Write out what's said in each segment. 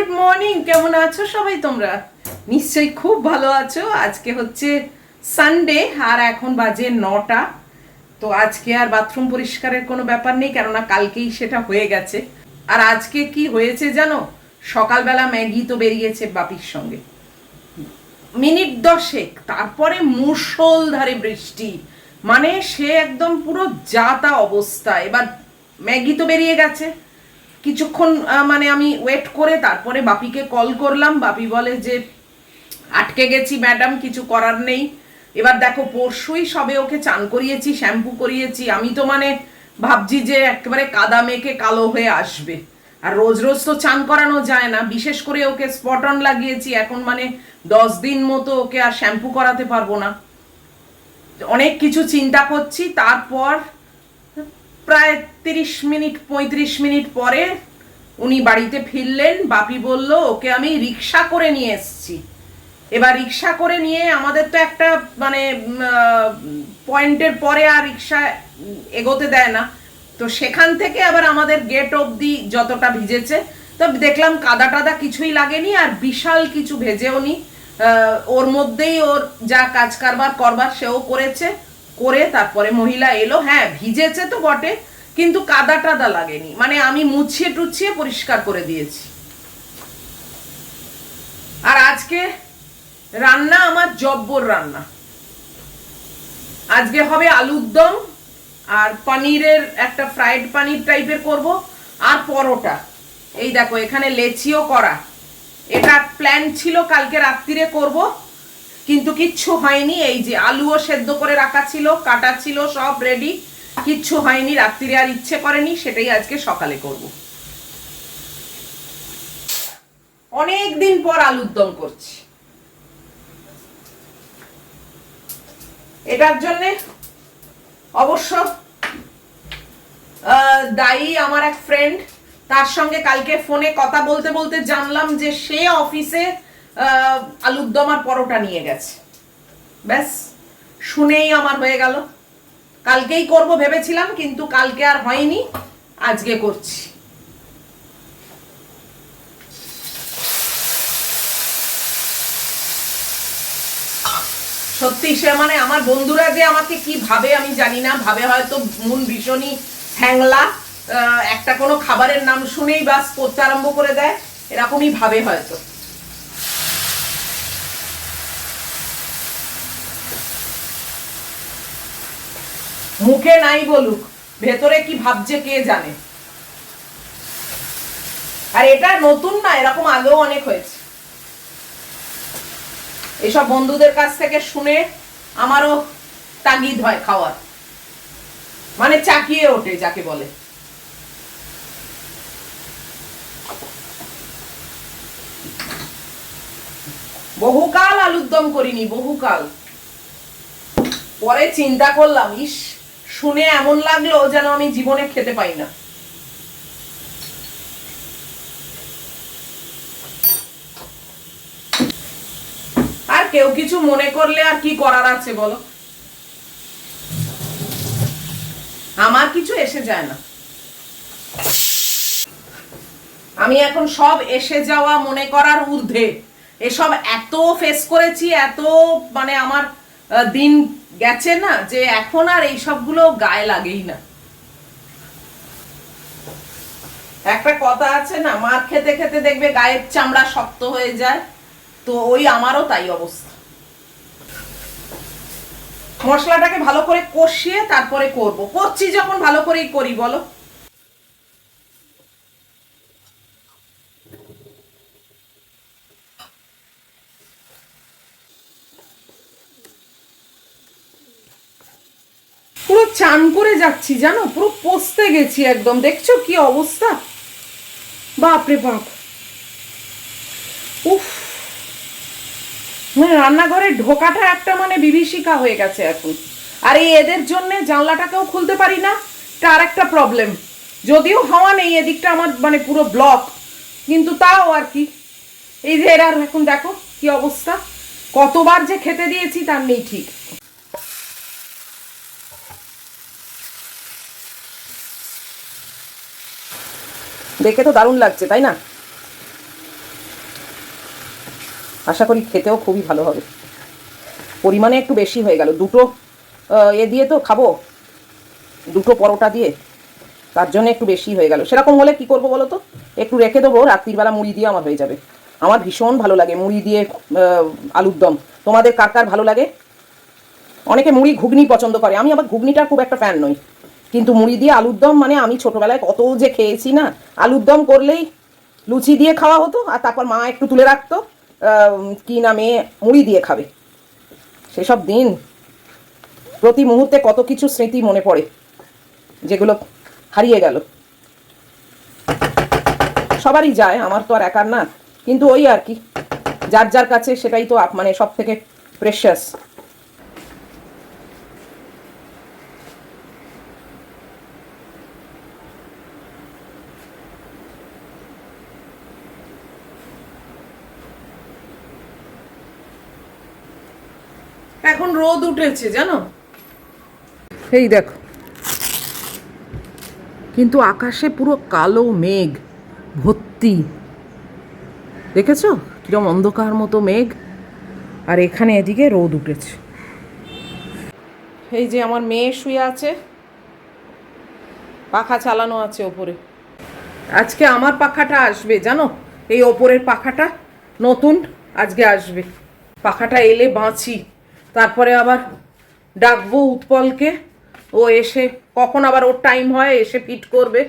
Good morning, কেমন আছো সবাই? তোমরা নিশ্চয়ই খুব ভালো আছো। আজকে হচ্ছে সানডে আর এখন বাজে 9টা। তো আজকে আর বাথরুম পরিষ্কারের কোনো ব্যাপার নেই, কেননা কালকেই সেটা হয়ে গেছে। আর আজকে কি হয়েছে জানো? সকালবেলা ম্যাগি তো বেরিয়েছে বাপির সঙ্গে, মিনিট 10, তারপরে মুষলধারে বৃষ্টি, মানে সে একদম পুরো যাতা অবস্থা। এবার ম্যাগি তো বেরিয়ে গেছে, কিছুক্ষণ মানে আমি ওয়েট করে তারপরে বাপিকে কল করলাম। বাপি বলে যে আটকে গেছি ম্যাডাম, কিছু করার নেই। এবার দেখো, পরশুই সবে ওকে চান করিয়েছি, শ্যাম্পু করিয়েছি। আমি তো মানে ভাবছি যে একেবারে কাদা মেখে কালো হয়ে আসবে। আর রোজ রোজ তো চান করানো যায় না, বিশেষ করে ওকে স্পট অন লাগিয়েছি। এখন মানে 10 দিন মতো ওকে আর শ্যাম্পু করাতে পারবো না। অনেক কিছু চিন্তা করছি। তারপর প্রায় 30 মিনিট 35 মিনিট পরে উনি বাড়িতে ফিরলেন। বাপি বলল ওকে আমি রিক্সা করে নিয়ে এসেছি। এবার রিক্সা করে নিয়ে, আমাদের তো একটা মানে পয়েন্টের পরে আর রিক্সা এগোতে দেয় না, তো সেখান থেকে আবার আমাদের গেট অবধি যতটা ভিজেছে, তো দেখলাম কাদা টাদা কিছুই লাগেনি, আর বিশাল কিছু ভেজেও নি। ওর মধ্যেই ওর যা কাজ কারবার করবার সেও করেছে। করে তারপরে মহিলা এলো। হ্যাঁ, ভিজেছে তো বটে, কিন্তু কাদা টাদা লাগেনি, মানে আমি মুছিয়ে টুছিয়ে পরিষ্কার করে দিয়েছি। আর আজকে রান্না আমার জব্বর রান্না। আজকে হবে আলুর দম আর পনিরের একটা ফ্রাইড পনির টাইপের করব, আর পরোটা। এই দেখো, এখানে লেচিও করা। এটা প্ল্যান ছিল কালকে রাত্রিরে করব, কিন্তু কিচ্ছু হয়নি। এই যে আলুও সেদ্ধ করে রাখা ছিল, কাটা ছিল, সব রেডি, কিচ্ছু হয়নি। রাত্রিরে আর ইচ্ছে করেনি, সেটাই আজকে সকালে করব। অনেক দিন পর আলুর দম করছি। এটার জন্যে অবশ্য দায়ী আমার এক ফ্রেন্ড। তার সঙ্গে কালকে ফোনে কথা বলতে বলতে জানলাম যে সে অফিসে আলুর দম আর পরোটা নিয়ে গেছে। ব্যাস, শুনেই আমার হয়ে গেল। কালকেই করব ভেবেছিলাম, কিন্তু কালকে আর হয়নি, আজকে করছি। সত্যি সে মানে আমার বন্ধুরা যে আমাকে কি ভাবে আমি জানি না, ভাবে হয়তো মন ভীষণই হ্যাংলা, একটা কোনো খাবারের নাম শুনেই বাস করতে আরম্ভ করে দেয়, এরকমই ভাবে হয়তো। মুখে নাই বলুক, ভেতরে কি ভাবছে কে জানে। আর এটা নতুন না, এরকম আগেও অনেক হয়েছে। এসব বন্ধুদের কাছ থেকে শুনে আমারও তাগিদ হয় খাওয়ার, মানে চাকিয়ে ওঠে যাকে বলে। বহুকাল আলুর দম করিনি, বহুকাল। পরে চিন্তা করলাম, ইস, শুনে এমন লাগলো যেন আমি জীবনে খেতে পাই না। আর কেউ কিছু মনে করলে আর কি করার আছে বলো? আমার কিছু এসে যায় না। আমি এখন সব এসে যাওয়া মনে করার ঊর্ধ্বে। এসব এত ফেস করেছি, এত মানে আমার দিন গেছে না, যে এখন আর এইসবগুলো গায়ে লাগেই না। একটা কথা আছে না, মার খেতে খেতে দেখবে গায়ের চামড়া শক্ত হয়ে যায়, তো ওই আমারও তাই অবস্থা। মশলাটাকে ভালো করে কষিয়ে তারপরে করব, করছি যখন ভালো করেই করি বলো। পুরো চান করে যাচ্ছি জানো, পুরো পচতে গেছি একদম। দেখছো কি অবস্থা, বাপরে বাপ। উফ, মানে রান্নাঘরে ঢোকাটা একটা মানে বিভীষিকা হয়ে গেছে এখন। আর এই এদের জন্য জানলাটাকেও খুলতে পারি না, তার একটা প্রবলেম। যদিও হাওয়া নেই এদিকটা, আমার মানে পুরো ব্লক, কিন্তু তাও আর কি। এই যে এরা এখন দেখো কি অবস্থা, কতবার যে খেতে দিয়েছি তার নেই ঠিক। দেখে তো দারুণ লাগছে, তাই না? আশা করি খেতেও খুবই ভালো হবে। পরিমাণে একটু বেশি হয়ে গেল, দুটো দিয়ে তো খাবো, দুটো পরোটা দিয়ে, তার জন্য একটু বেশি হয়ে গেল। সেরকম হলে কি করবো বলো তো, একটু রেখে দেবো, রাত্রিবেলা মুড়ি দিয়ে আমার হয়ে যাবে। আমার ভীষণ ভালো লাগে মুড়ি দিয়ে আলুর দম। তোমাদের কার কার ভালো লাগে? অনেকে মুড়ি ঘুগনি পছন্দ করে, আমি আবার ঘুগনিটার খুব একটা ফ্যান নই, কিন্তু মুড়ি দিয়ে আলুর দম মানে আমি ছোটোবেলায় কত যে খেয়েছি না। আলুর দম করলেই লুচি দিয়ে খাওয়া হতো, আর তারপর মা একটু তুলে রাখতো কি না মেয়ে মুড়ি দিয়ে খাবে। সেসব দিন প্রতি মুহূর্তে কত কিছু স্মৃতি মনে পড়ে, যেগুলো হারিয়ে গেল। সবারই যায়, আমার তো আর একার না, কিন্তু ওই আর কি, যার যার কাছে সেটাই তো মানে সব থেকে প্রেশাস। এখন রোদ উঠেছে জানো, এই দেখো, কিন্তু আকাশে পুরো কালো মেঘ ভর্তি, দেখেছো কিরম অন্ধকার মতো মেঘ, আর এখানে এদিকে রোদ উঠেছে। এই যে আমার মেয়ে শুয়ে আছে, পাখা চালানো আছে ওপরে। আজকে আমার পাখাটা আসবে জানো, এই ওপরের পাখাটা নতুন আজকে আসবে। পাখাটা এলে বাঁচি, তারপরে আবার ডাকবো উৎপলকে, ও এসে কখন আবার ওর টাইম হয় এসে ফিট করবে।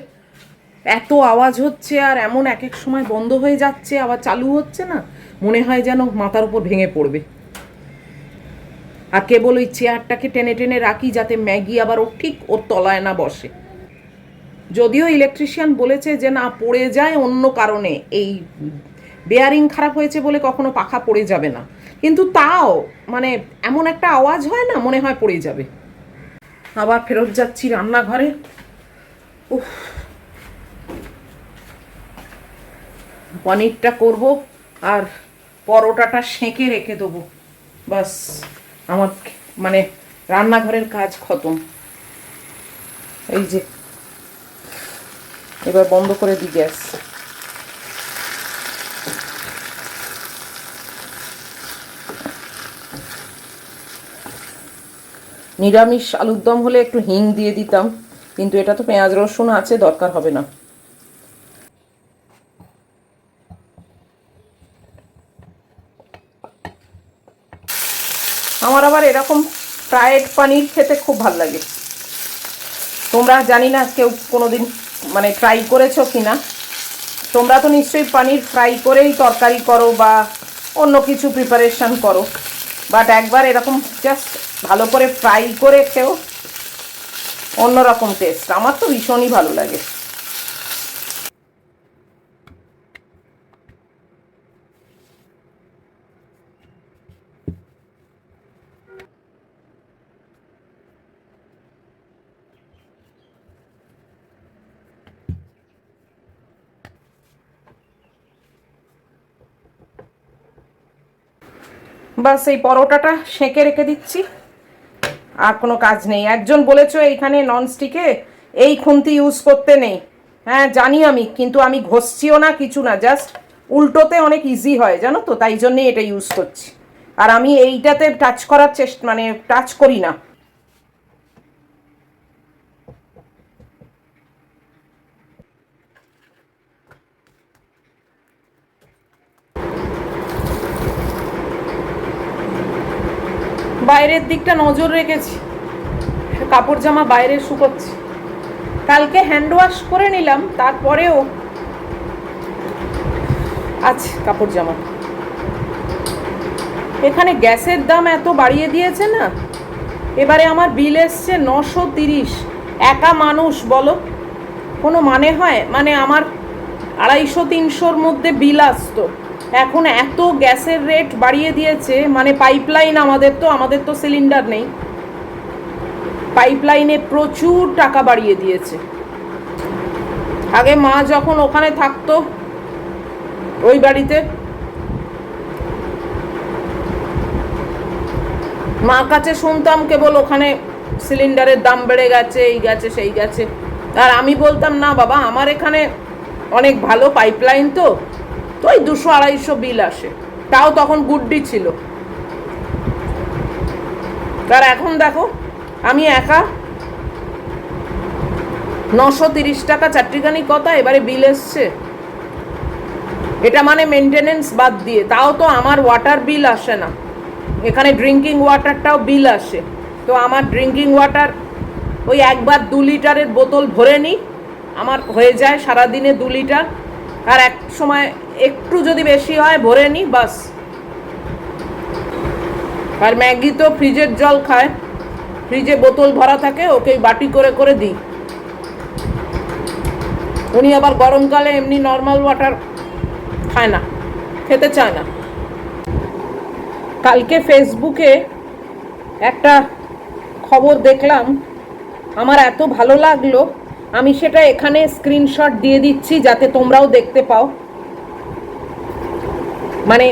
এত আওয়াজ হচ্ছে আর এমন এক এক সময় বন্ধ হয়ে যাচ্ছে আবার চালু হচ্ছে না, মনে হয় যেন মাথার উপর ভেঙে পড়বে। আর কেবল ওই চেয়ারটাকে টেনে টেনে রাখি যাতে ম্যাগি আবার ওর ঠিক ওর তলায় না বসে। যদিও ইলেকট্রিশিয়ান বলেছে যে না পড়ে যায় অন্য কারণে, এই বেয়ারিং খারাপ হয়েছে বলে কখনো পাখা পড়ে যাবে না, কিন্তু তাও মানে এমন একটা আওয়াজ হয় না, মনে হয় পড়ে যাবে। আবার ফেরত যাচ্ছি রান্নাঘরে। উফ, পনিরটা করব আর পরোটাটা সেঁকে রেখে দেবো, বাস আমার মানে রান্নাঘরের কাজ খতম। এই যে এবার বন্ধ করে দিই গ্যাস। নিরামিষ আলুর দম হলে একটু হিং দিয়ে দিতাম, কিন্তু এটা তো পেঁয়াজ রসুন আছে, দরকার হবে না। আমার আবার এরকম ফ্রায়েড পনির খেতে খুব ভালো লাগে। তোমরা জানি না কেউ কোনোদিন মানে ট্রাই করেছো কি না, তোমরা তো নিশ্চয়ই পনির ফ্রাই করেই তরকারি করো বা অন্য কিছু প্রিপারেশন করো, বাট একবার এরকম জাস্ট ভালো করে ফ্রাই করে খেও, অন্যরকম টেস্ট। আমার তো ভীষণই ভালো লাগে। বাস এই পরোটাটা সেঁকে রেখে দিচ্ছি, আর কোনো কাজ নেই। একজন বলেছো এইখানে ননস্টিকে এই খুন্তি ইউজ করতে নেই, হ্যাঁ জানি আমি, কিন্তু আমি ঘষছিও না কিছু না, জাস্ট উল্টোতে অনেক ইজি হয় জানো তো, তাই জন্যই এটা ইউজ করছি। আর আমি এইটাতে টাচ করার চেষ্টা মানে টাচ করি না। বাইরের দিকটা নজর রেখেছি, কাপড় জামা বাইরে শুকোচ্ছি, কালকে হ্যান্ড ওয়াশ করে নিলাম, তারপরেও আছে কাপড় জামা। এখানে গ্যাসের দাম এত বাড়িয়ে দিয়েছে না, এবারে আমার বিল এসছে 930। একা মানুষ বলো, কোনো মানে হয়? মানে আমার 250-300-র মধ্যে বিল আসতো, এখন এত গ্যাসের রেট বাড়িয়ে দিয়েছে, মানে পাইপলাইন আমাদের তো সিলিন্ডার নেই, পাইপলাইনে প্রচুর টাকা বাড়িয়ে দিয়েছে। আগে মা যখন ওখানে থাকতো ওই বাড়িতে, মা কাছে শুনতাম কেবল ওখানে সিলিন্ডারের দাম বেড়ে গেছে, এই গেছে সেই গেছে, আর আমি বলতাম না বাবা আমার এখানে অনেক ভালো পাইপলাইন, তো ওই 200-250 বিল আসে। তাও তখন গুড্ডি ছিল। আর এখন দেখো আমি একা 930 টাকা চারটিখানি কথা, এবারে বিল এসছে। এটা মানে মেনটেনেন্স বাদ দিয়ে, তাও তো আমার ওয়াটার বিল আসে না, এখানে ড্রিঙ্কিং ওয়াটারটাও বিল আসে। তো আমার ড্রিঙ্কিং ওয়াটার ওই একবার 2 লিটারের বোতল ভরে নিই, আমার হয়ে যায় সারাদিনে 2 লিটার। আর এক সময় একটু যদি বেশি হয় ভরে নিই, বাস। আর ম্যাগি তো ফ্রিজের জল খায়, ফ্রিজে বোতল ভরা থাকে, ওকে বাটি করে করে দিই। উনি আবার গরমকালে এমনি নর্মাল ওয়াটার খায় না, খেতে চায় না। কালকে ফেসবুকে একটা খবর দেখলাম, আমার এত ভালো লাগলো, আমি সেটা এখানে স্ক্রিনশট দিয়ে দিচ্ছি যাতে তোমরাও দেখতে পাও। মানে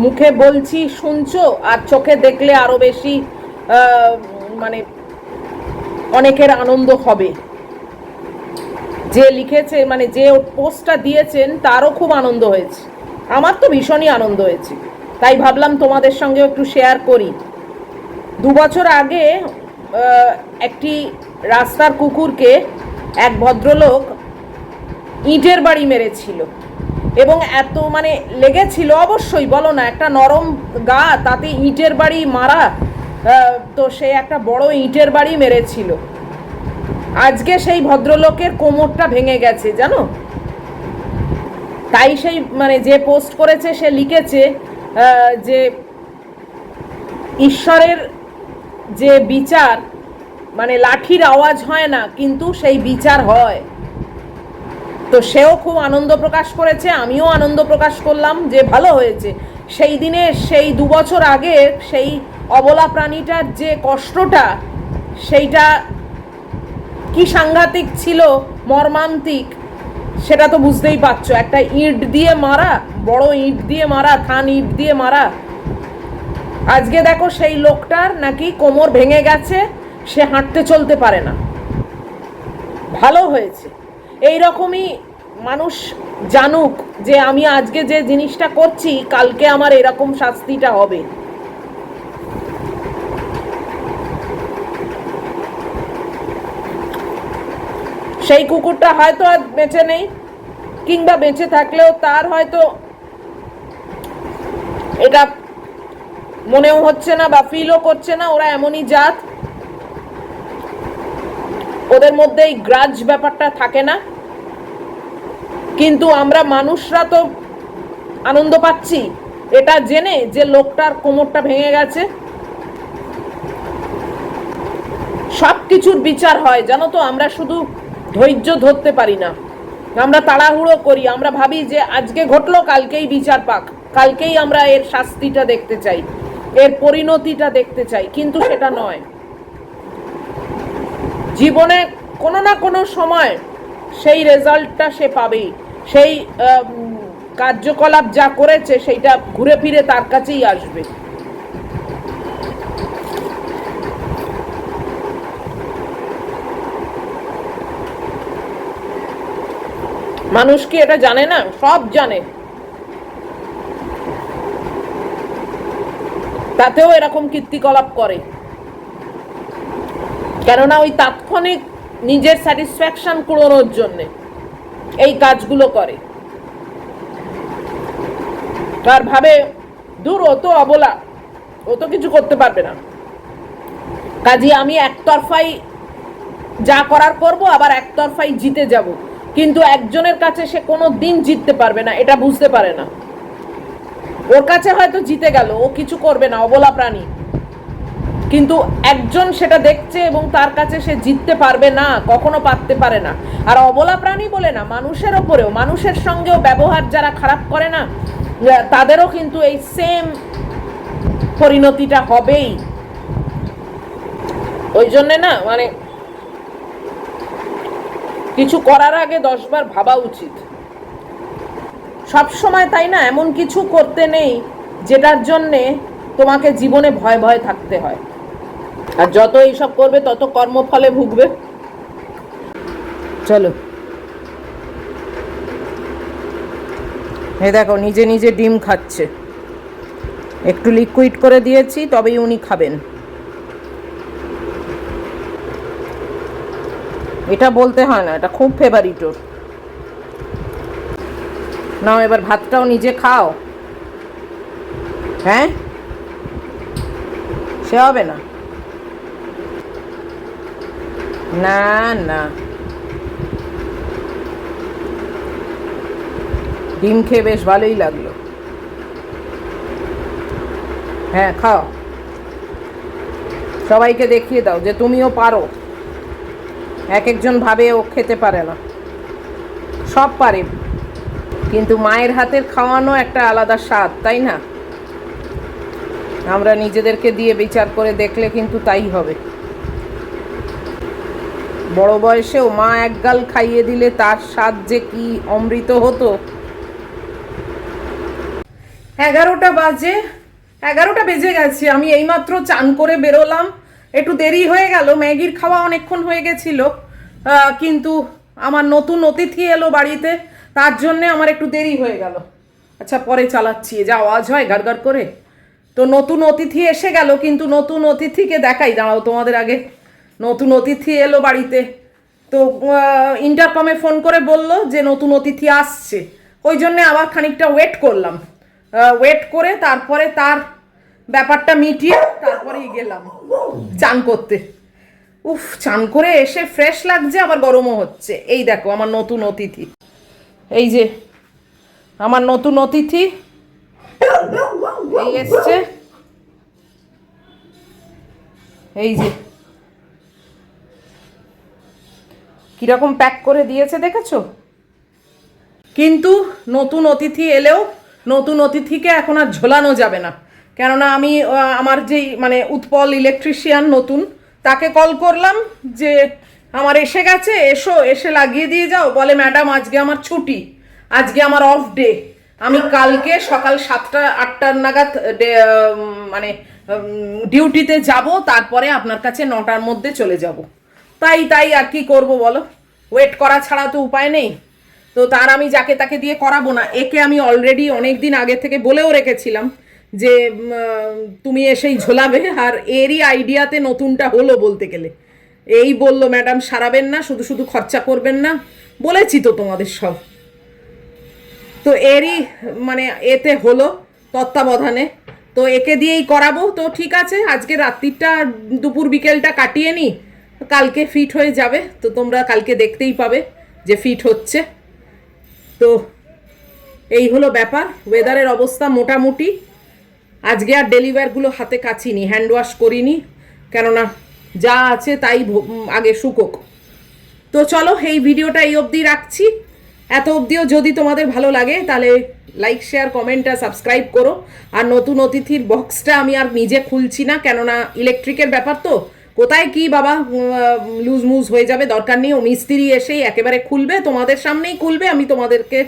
মুখে বলছি, শুনছো, আর চোখে দেখলে আরো বেশি মানে অনেকের আনন্দ হবে। যে লিখেছে, মানে যে পোস্টটা দিয়েছেন তারও খুব আনন্দ হয়েছে, আমার তো ভীষণই আনন্দ হয়েছে, তাই ভাবলাম তোমাদের সঙ্গে একটু শেয়ার করি। 2 বছর আগে একটি রাস্তার কুকুরকে এক ভদ্রলোক ইটের বাড়ি মেরেছিল, এবং এত মানে লেগেছিল, অবশ্যই বলো না, একটা নরম গা, তাতে ইটের বাড়ি মারা, তো সে একটা বড় ইটের বাড়ি মেরেছিল। আজকে সেই ভদ্রলোকের কোমরটা ভেঙে গেছে, জানো। তাই সেই মানে যে পোস্ট করেছে সে লিখেছে যে ঈশ্বরের যে বিচার, মানে লাঠির আওয়াজ হয় না, কিন্তু সেই বিচার হয়। তো সেও খুব আনন্দ প্রকাশ করেছে, আমিও আনন্দ প্রকাশ করলাম যে ভালো হয়েছে। সেই দিনে, সেই 2 বছর আগে সেই অবলা প্রাণীটার যে কষ্টটা, সেইটা কি সাংঘাতিক ছিল, মর্মান্তিক, সেটা তো বুঝতেই পারছো। একটা ইট দিয়ে মারা, বড় ইট দিয়ে মারা, থান ইট দিয়ে মারা। আজকে দেখো সেই লোকটার নাকি কোমর ভেঙে গেছে, সে হাঁটতে চলতে পারে না। ভালো হয়েছে। এই রকমই মানুষ জানুক যে আমি আজকে যে জিনিসটা করছি, কালকে আমার এরকম শাস্তিটা হবে। সেই কুকুরটা হয়তো আর বেঁচে নেই, কিংবা বেঁচে থাকলেও তার হয়তো এটা মনেও হচ্ছে না বা ফিলও করছে না। ওরা এমনই জাত, ওদের মধ্যে এই গ্রাজ ব্যাপারটা থাকে না। কিন্তু আমরা মানুষরা তো আনন্দ পাচ্ছি এটা জেনে যে লোকটার কোমরটা ভেঙে গেছে। সব কিছুর বিচার হয়, জানো তো। আমরা শুধু ধৈর্য ধরতে পারি না, আমরা তাড়াহুড়ো করি, আমরা ভাবি যে আজকে ঘটলো কালকেই বিচার পাক, কালকেই আমরা এর শাস্তিটা দেখতে চাই, এর পরিণতিটা দেখতে চাই, কিন্তু সেটা নয়। জীবনে কোনো না কোনো সময় সেই রেজাল্টটা সে পাবেই, সেই কার্যকলাপ যা করেছে সেইটা ঘুরে ফিরে তার কাছেই আসবে। মানুষ কি এটা জানে না? সব জানে, তাতেও এরকম কীর্তিকলাপ করে, কেননা ওই তাৎক্ষণিক নিজের স্যাটিসফ্যাকশন কুড়োনোর জন্য এই কাজগুলো করে। আর ভাবে দূর, ও তো অবলা, ও তো কিছু করতে পারবে না, কাজে আমি একতরফাই যা করার করব, আবার একতরফাই জিতে যাব। কিন্তু একজনের কাছে সে কোনো দিন জিততে পারবে না, এটা বুঝতে পারে না। ওর কাছে হয়তো জিতে গেল, ও কিছু করবে না, অবলা প্রাণী, কিন্তু একজন সেটা দেখছে এবং তার কাছে সে জিততে পারবে না, কখনো পারতে পারে না। আর অবলা প্রাণী বলে না, মানুষের ওপরেও, মানুষের সঙ্গেও ব্যবহার যারা খারাপ করে না, তাদেরও কিন্তু এই সেম পরিণতিটা হবেই। ওই জন্যে না, মানে কিছু করার আগে 10 বার ভাবা উচিত। সব সময় তাই না, এমন কিছু করতে নেই যেটার জন্যে তোমাকে জীবনে ভয় ভয় থাকতে হয়। আর যত এইসব করবে তত কর্মফলে ভুগবে। চলো, এই দেখো নিজে নিজে ডিম খাচ্ছে। একটু লিকুইড করে দিয়েছি, তবেই উনি খাবেন। এটা বলতে হয় না, এটা খুব ফেভারিট ওর। নাও এবার ভাতটাও নিজে খাও। হ্যাঁ, সে হবে না, না না, ডিম খেয়ে বেশ ভালোই লাগলো। হ্যাঁ খাও, সবাইকে দেখিয়ে দাও যে তুমিও পারো। এক একজন ভাবে ও খেতে পারে না, সব পারে, কিন্তু মায়ের হাতের খাওয়ানো একটা আলাদা স্বাদ, তাই না? আমরা নিজেদেরকে দিয়ে বিচার করে দেখলে কিন্তু তাই হবে। বড় বয়সেও মা এক গাল খাইয়ে দিলে তার স্বাদ যে কি অমৃত হতো। 11টা বাজে, 11টা বেজে গেছে। আমি এইমাত্র চান করে বেরোলাম, একটু দেরি হয়ে গেল, ম্যাগির খাওয়া অনেকক্ষণ হয়ে গেছিল, কিন্তু আমার নতুন অতিথি এলো বাড়িতে, তার জন্যে আমার একটু দেরি হয়ে গেল। আচ্ছা পরে চালাচ্ছি, যা আওয়াজ হয় গাড় করে। তো নতুন অতিথি এসে গেল, কিন্তু নতুন অতিথিকে দেখাই, দাঁড়াও তোমাদের আগে। নতুন অতিথি এলো বাড়িতে, তো ইন্টারকমে ফোন করে বলল যে নতুন অতিথি আসছে, ওই জন্যে আবার খানিকটা ওয়েট করলাম। ওয়েট করে তারপরে তার ব্যাপারটা মিটিয়ে তারপরেই গেলাম চান করতে। উফ, চান করে এসে ফ্রেশ লাগছে, আবার গরমও হচ্ছে। এই দেখো আমার নতুন অতিথি, এই যে আমার নতুন অতিথি এই এসছে, এই যে কিরকম প্যাক করে দিয়েছে দেখেছো? কিন্তু নতুন অতিথি এলেও নতুন অতিথিকে এখন আর ঝোলানো যাবে না, কেননা আমি আমার যেই মানে উৎপল ইলেকট্রিশিয়ান নতুন, তাকে কল করলাম যে আমার এসে গেছে, এসো, এসে লাগিয়ে দিয়ে যাও। বলে ম্যাডাম আজকে আমার ছুটি, আজকে আমার অফ ডে, আমি কালকে সকাল 7টা 8টার নাগাদ মানে ডিউটিতে যাব, তারপরে আপনার কাছে 9টার মধ্যে চলে যাব। তাই তাই আর কি করব বলো, ওয়েট করা ছাড়া তো উপায় নেই। তো তার আমি যাকে তাকে দিয়ে করাবো না, একে আমি অলরেডি অনেক দিন আগে থেকে বলেও রেখেছিলাম যে তুমি এসেই ঝোলাবে, আর এরই আইডিয়াতে নতুনটা হলো বলতে গেলে। এই বলল ম্যাডাম সারাবেন না, শুধু শুধু খরচা করবেন না, বলেছি তো তোমাদের সব। তো এরই মানে এতে হলো তত্ত্বাবধানে, তো একে দিয়েই করাবো। তো ঠিক আছে, আজকে রাত্রিটা দুপুর বিকেলটা কাটিয়ে নিই, কালকে ফিট হয়ে যাবে, তো তোমরা কালকে দেখতেই পাবে যে ফিট হচ্ছে। তো এই হলো ব্যাপার, ওয়েদারের অবস্থা মোটামুটি। আজকে আর ডেলিভারগুলো হাতে কাচিনি, হ্যান্ড ওয়াশ করিনি, কেননা যা আছে তাই আগে শুকোক। তো চলো এই ভিডিওটা এই অবধি রাখছি। এত অবধিও যদি তোমাদের ভালো লাগে তাহলে লাইক শেয়ার কমেন্ট আর সাবস্ক্রাইব করো। আর নতুন অতিথির বক্সটা আমি আর নিজে খুলছি না, কেননা ইলেকট্রিকের ব্যাপার তো, কোথায় কি বাবা লুজ মুজ হয়ে যাবে, দরকার নেই। ও মিস্ত্রি এসেই একেবারে খুলবে, তোমাদের সামনেই খুলবে, আমি তোমাদেরকে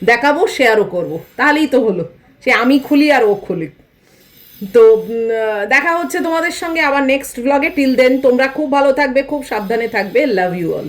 দেখাবো, শেয়ারও করব, তাহলেই তো হলো। সে আমি খুলি আর ও খুলি। তো দেখা হচ্ছে তোমাদের সঙ্গে আবার নেক্সট ব্লগে। টিল দেন তোমরা খুব ভালো থাকবে, খুব সাবধানে থাকবে। Love you all.